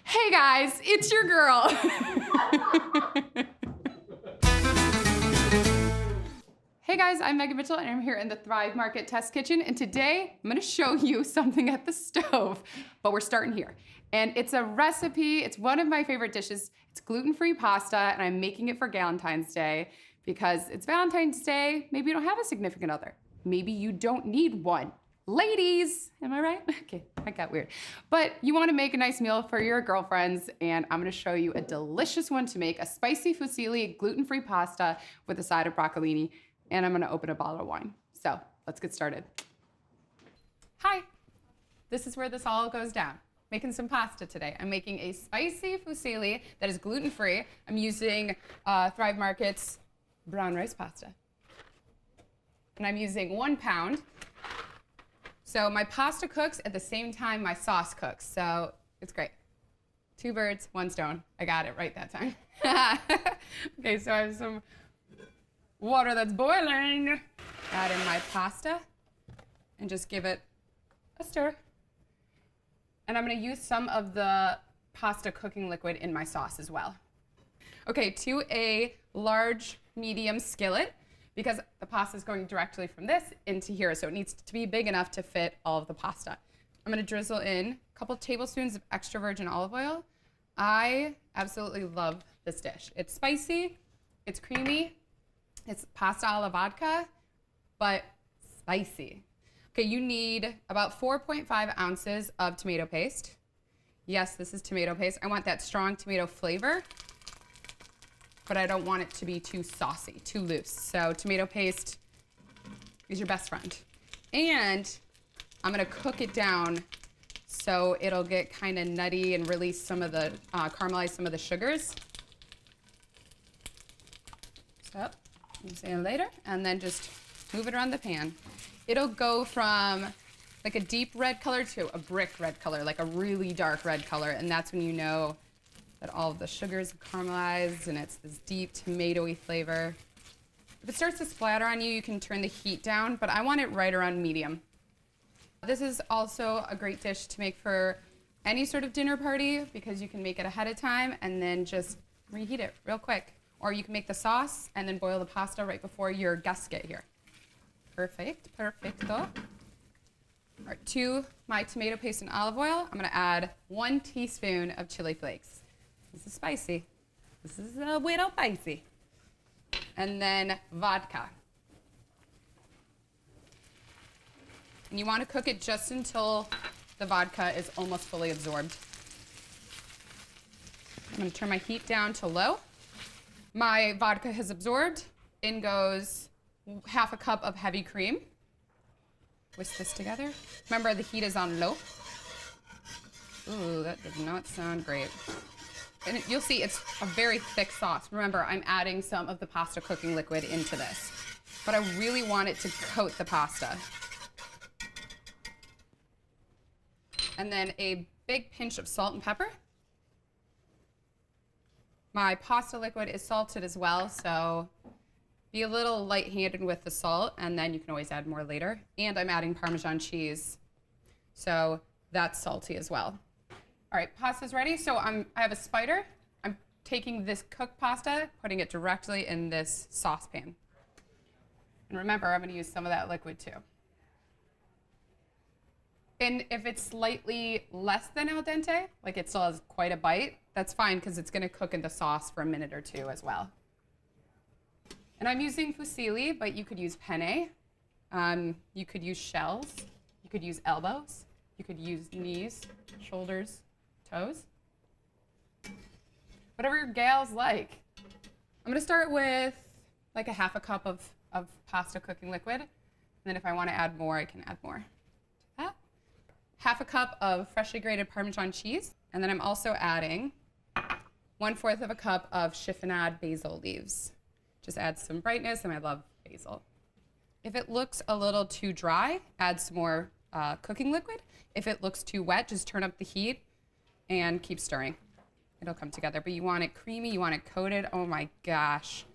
Hey guys, it's your girl. Hey guys, I'm Megan Mitchell and I'm here in the Thrive Market Test Kitchen, and today I'm gonna show you something at the stove, but we're starting here. And it's a recipe, it's one of my favorite dishes. It's gluten-free pasta and I'm making it for Galentines Day because it's Valentine's Day. Maybe you don't have a significant other. Maybe you don't need one. Ladies, am I right? Okay, that got weird. But you wanna make a nice meal for your girlfriends, and I'm gonna show you a delicious one to make, a spicy fusilli gluten-free pasta with a side of broccolini, and I'm gonna open a bottle of wine. So let's get started. Hi, this is where this all goes down. Making some pasta today. I'm making a spicy fusilli that is gluten-free. I'm using Thrive Market's brown rice pasta. And I'm using 1 pound. So my pasta cooks at the same time my sauce cooks, so it's great. 2 birds, 1 stone. I got it right that time. Okay, so I have some water that's boiling. Add in my pasta and just give it a stir. And I'm gonna use some of the pasta cooking liquid in my sauce as well. Okay, to a large medium skillet, because the pasta is going directly from this into here, so it needs to be big enough to fit all of the pasta. I'm gonna drizzle in a couple tablespoons of extra virgin olive oil. I absolutely love this dish. It's spicy, it's creamy, it's pasta alla vodka, but spicy. Okay, you need about 4.5 ounces of tomato paste. Yes, this is tomato paste. I want that strong tomato flavor, but I don't want it to be too saucy, too loose. So tomato paste is your best friend. And I'm gonna cook it down so it'll get kind of nutty and release some of the, caramelize some of the sugars. So, I'll see you later. And then just move it around the pan. It'll go from like a deep red color to a brick red color, like a really dark red color. And that's when you know that all of the sugars have caramelized and it's this deep tomatoey flavor. If it starts to splatter on you, you can turn the heat down, but I want it right around medium. This is also a great dish to make for any sort of dinner party because you can make it ahead of time and then just reheat it real quick. Or you can make the sauce and then boil the pasta right before your guests get here. Perfect, perfecto. All right, to my tomato paste and olive oil, I'm gonna add 1 teaspoon of chili flakes. This is spicy. This is a little spicy. And then vodka. And you want to cook it just until the vodka is almost fully absorbed. I'm going to turn my heat down to low. My vodka has absorbed. In goes 1/2 cup of heavy cream. Whisk this together. Remember, the heat is on low. Ooh, that does not sound great. And you'll see it's a very thick sauce. Remember, I'm adding some of the pasta cooking liquid into this, but I really want it to coat the pasta. And then a big pinch of salt and pepper. My pasta liquid is salted as well, so be a little light-handed with the salt, and then you can always add more later. And I'm adding parmesan cheese, so that's salty as well. All right, pasta's ready. So I have a spider. I'm taking this cooked pasta, putting it directly in this saucepan. And remember, I'm gonna use some of that liquid too. And if it's slightly less than al dente, like it still has quite a bite, that's fine because it's gonna cook in the sauce for a minute or 2 as well. And I'm using fusilli, but you could use penne. You could use shells. You could use elbows. You could use knees, shoulders, toes. Whatever your gals like. I'm gonna start with like 1/2 cup of pasta cooking liquid. And then if I wanna add more, I can add more to that. 1/2 cup of freshly grated Parmesan cheese. And then I'm also adding 1/4 cup of chiffonade basil leaves. Just adds some brightness, and I love basil. If it looks a little too dry, add some more cooking liquid. If it looks too wet, just turn up the heat and keep stirring. It'll come together, but you want it creamy, you want it coated. Oh my gosh,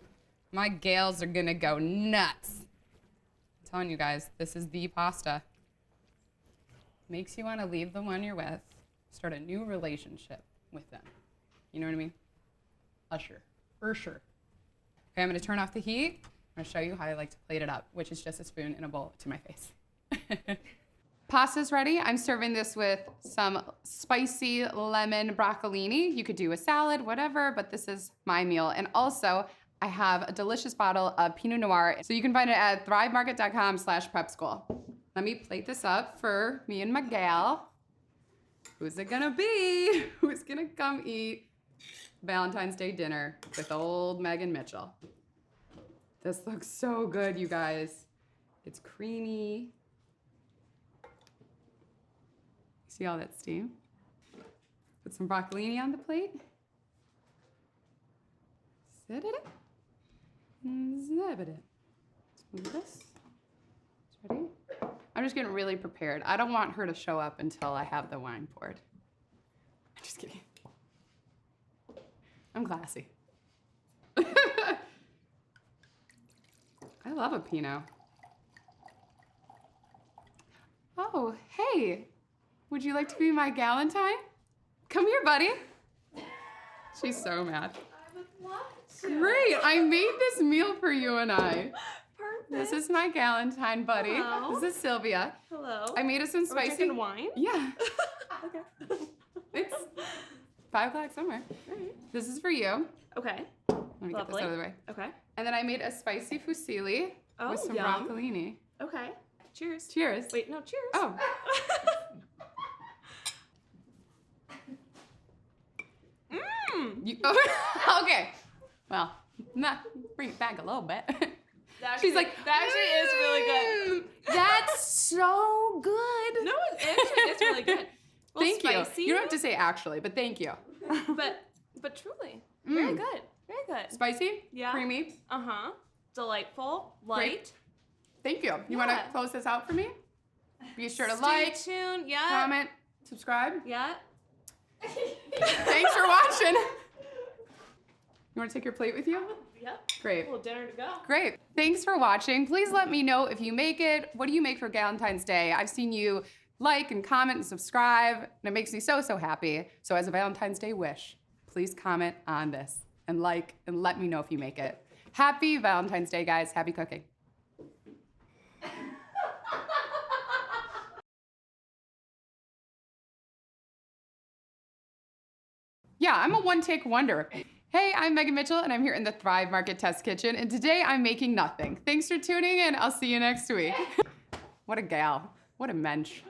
my gals are gonna go nuts. I'm telling you guys, this is the pasta. Makes you want to leave the one you're with, start a new relationship. with them. You know what I mean? Usher. Okay, I'm gonna turn off the heat. I'm gonna show you how I like to plate it up, which is just a spoon and a bowl to my face. Pasta's ready. I'm serving this with some spicy lemon broccolini. You could do a salad, whatever, but this is my meal. And also, I have a delicious bottle of Pinot Noir. So you can find it at thrivemarket.com/prepschool. Let me plate this up for me and my gal. Who's it gonna be? Who's gonna come eat Valentine's Day dinner with old Megan Mitchell? This looks so good, you guys. It's creamy. See all that steam? Put some broccolini on the plate. Sit it. Zab it. Let's move this. Ready? I'm just getting really prepared. I don't want her to show up until I have the wine poured. I'm just kidding. I'm classy. I love a Pinot. Oh, hey. Would you like to be my Galentine? Come here, buddy. She's so mad. I would love to. Great, I made this meal for you and I. Perfect. This is my Galentine buddy. Hello. This is Sylvia. Hello. I made us some Are we spicy. drinking wine? Yeah, Okay. it's 5 o'clock somewhere. Alright. This is for you. Okay. Let me get this Lovely. out of the way. Okay. And then I made a spicy fusilli Oh, with some yum. broccolini. Okay. Cheers. Cheers. Wait, no, cheers. Oh. Okay. Well, bring it back a little bit. She's like, that actually is really good. That's so good. No, it actually is really good. Well, Thank spicy, you. You don't have to say actually, but thank you. but truly, very good. Very good. Spicy? Yeah. Creamy? Uh-huh. Delightful. Light. Great. Thank you. You want to Yeah. close this out for me? Be sure to Stay like, tuned. Yeah. comment, subscribe. Yeah. Thanks for watching. You want to take your plate with you? Yep. Great. Well, dinner to go. Great. Thanks for watching. Please let me know if you make it. What do you make for Valentine's Day? I've seen you like and comment and subscribe, and it makes me so, so happy. So as a Valentine's Day wish, please comment on this and like and let me know if you make it. Happy Valentine's Day, guys. Happy cooking. Yeah, I'm a one-take wonder. Hey, I'm Megan Mitchell, and I'm here in the Thrive Market Test Kitchen, and today I'm making nothing. Thanks for tuning in. I'll see you next week. What a gal. What a mensch.